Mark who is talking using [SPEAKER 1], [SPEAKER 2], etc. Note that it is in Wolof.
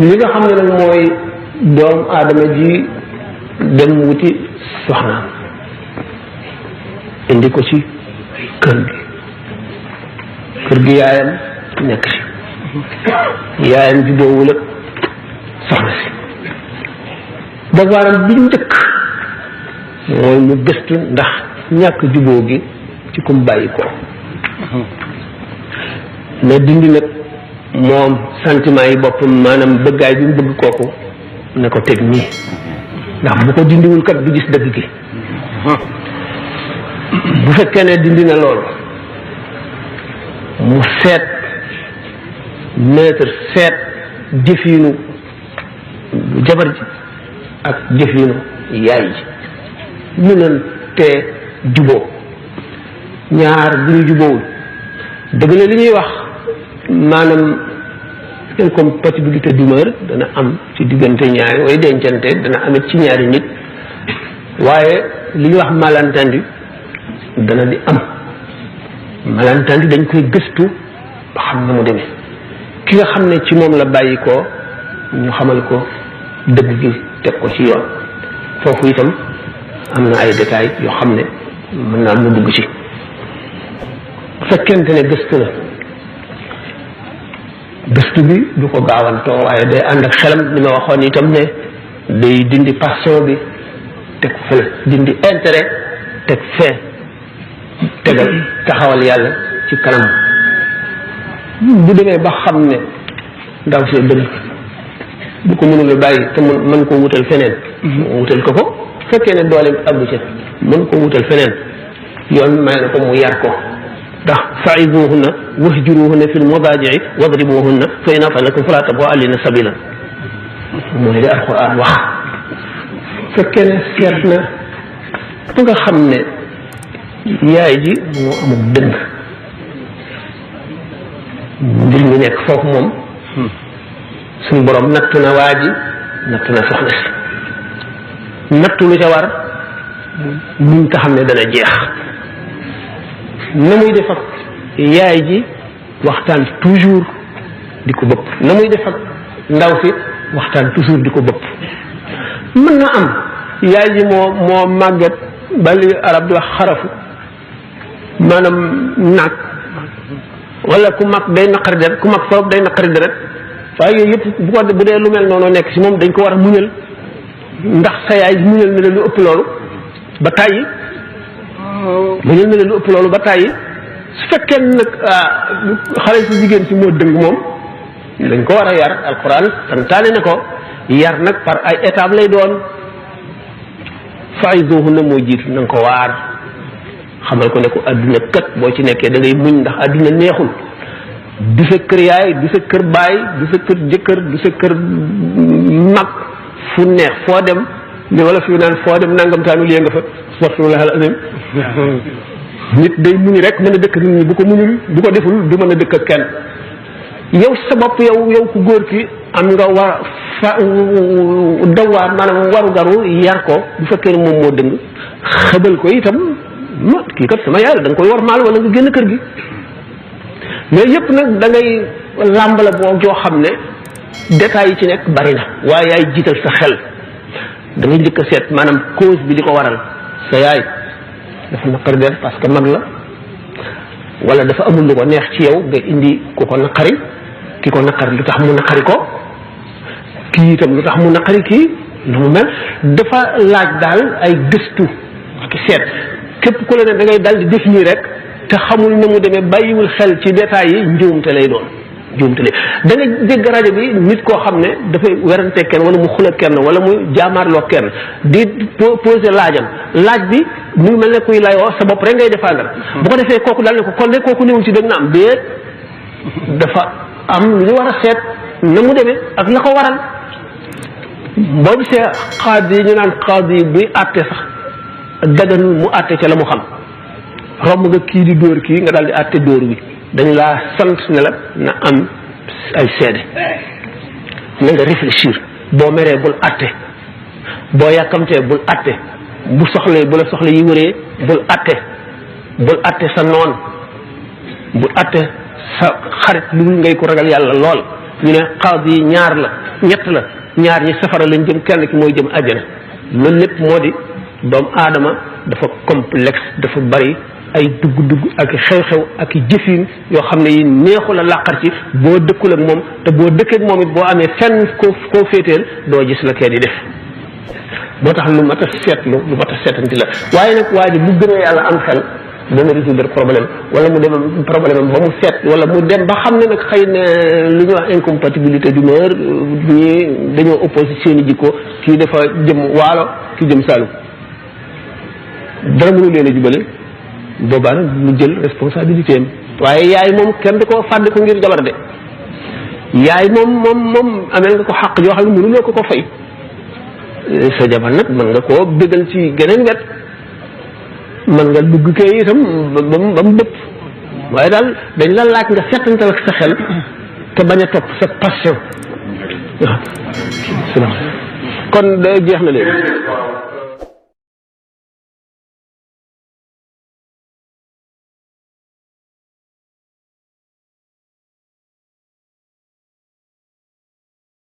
[SPEAKER 1] li nga xam ne nag mooy doomu aadama ji dem wuti soxnaam indi ko ci kër gi yaayam nekk ci yaayam jubóowul ak soxna si devoiram bi njëkk mooy mu gëstu ndax ñàkk jubóo gi ci kum bàyyi ko na dindi nag moom sentiment yi boppam maanaam bëggaay bi mu bëgg kooku ne ko teg nii ndax bu ko dindiwul kat du gis dëgg gi bu fekkee ne dindi na loolu mu seet neutre seet jëfiinu jabar ji ak jëfiinu yaay ji ñu leen tee juboo ñaar bu ñu jubóowul dëgg la li ñuy wax maanaam incompatibilité d'humeur dana am ci diggante ñaari way dencante dana amit ci ñaari nit waaye li ñuy wax malentendu dana di am malentendu dañ koy gëstu ba xam na mu demee ki nga xam ne ci moom la bàyyi ko ñu xamal ko dëgg gi teg ko ci yoon foofu itam am na ay détails yoo xam ne mën naa am na dugg ci fekkente ne gëstu la gëstu bi du ko gaawantoo waaye day ànd ak xelam li ma waxoon itam ne day dindi passion bi teg fële dindi intérêt teg fee tegal taxawal yàlla ci kanam bu demee ba xam ne ndaw see dëgg bu ko mënula bàyyi te mën koo wutal feneen wutal ko fekkee ne doole àggu ca mën koo wutal feneen yoon may na ko mu yar ko ndax fa'izuhunna wahjuruhunna fil madaaji'i wadribuhunna fa in ata'nakum falaa tabghu alayhinna sabiila mooy li alquran wax fekkee ne seet na ba nga xam ne yaay ji moo amul dëgg mbir mi nekk foofu moom suñu borom nattu na waa ji nattu na soxna si nattu lu ca war muñ ko xam ne dana jeex na muy def ak yaay ji waxtaan toujours di ko bëpp na muy def ak ndaw si waxtaan toujours di ko bëpp mën na am yaay ji moo màgget ba li arab di wax xarafu maanaam naag wala ku mag day naqari deret ku mag foofu day naqari deret waaye yooyu yëpp bu dee lu mel noonu nekk si moom dañ ko war a muñal ndax sa yaay muñal na la lu ëpp loolu ba tàyyi muñal na la lu ëpp loolu ba tàyyi su fekkee nag xale si jigéen si moo dëng moom dañ ko war a yar alquran santaane ne ko yar nag par ay étape lay doon fa'izuhunna moo jiitu na nga ko waar xamal ko ne ko adduna kat boo ci nekkee da ngay muñ ndax adduna neexul du sa kër yaay du sa kër baay du sa kër jëkkër du sa kër mag fu neex foo dem li wala fi naan foo dem nangam taanu lii nga fa astaghfirullah al-azim nit day muñ rek mën a dëkk nit ñi bu ko muñul bu ko deful du mën a dëkk ak kenn yow sa bopp yow ku góor ki am nga war fa dawaar maanaam waru garu yar ko bu fekkee ne moom moo dëng xëbal ko itam kii kat sama yaay la da nga koy war maal wala nga génn kër gi mais yëpp nag da ngay làmb la boo joo xam ne détails yi ci nekk bari na waaye yaay jiital sa xel da ngay njëkk a seet maanaam cause bi li ko waral sa yaay dafa naqari der parce que mag la wala dafa amul lu ko neex ci yow nga indi ku ko naqari ki ko naqari lu tax mu naqari ko kii itam lu tax mu naqari kii lu mu mel dafa laaj daal ay gëstu ak seet képp ku la ne da ngay dal di def nii rek te xamul na mu demee bàyyiwul xel ci détails yi njuumte lay doon njuumte lay da nga dégg rajo bi nit koo xam ne dafay werante kenn wala mu xula kenn wala mu jaamaarloo kenn di poser laaj bi mu ngi mel ne kuy layoo sa bopp rek ngay défendre bu ko defee kooku daal ne ko kon de kooku newul ci dëgg na am déet dafa am lu war a seet na mu demee ak la ko waral boo gisee xaadi yi ñu naan xaadi yi buy àtte sax daganul mu àtte ca la mu xam romb nga kii di dóor kii nga daal di àtte dóor bi dañu laa sant ne la na am ay seede na nga réfléchir boo meree bul àtte boo yàkkamtee bul àtte bu la soxla yi wëree bul àtte sa noon bul àtte sa xarit lu ngay ko ragal yàlla lool ñu ne qaadi yi ñaar la ñett la ñaar ñi safara lañ jëm kenn ki mooy jëm àjjana loolu lépp moo di doomu aadama dafa complexe dafa bari ay dugg-dugg ak xew-xew ak jëfin yoo xam ne yi neexul a làqar ci boo dëkkul ak moom te boo dëkkee ak moom it boo amee fenn koo féeteel doo gis la kee di def moo tax lu mat a seetlu lu mat a seetanti la waaye nag waa ji bu gënee yàlla am xel dana résoudre problème wala mu dem problème ba mu seet wala mu dem ba xam ne nag xëy na lu ñuy wax incompatibilité d'humeur ñii dañoo opposé seeni jikko kii dafa jëm waalo kii jëm Saalum dara mënu leen a jubale boobaa nag mu jël responsabilité am waaye yaay moom kenn du ko fàdd ko ngir jabar de yaay moom amee nga ko xàq yoo xam ne mënuloo ko fay sa jabar nag mën nga koo bégal ci geneen wet mën nga dugg kay itam ba mu dëpp waaye daal dañ la laaj nga settantal ak sa xel te bañ a topp sa passion waaw kon jeex na léegi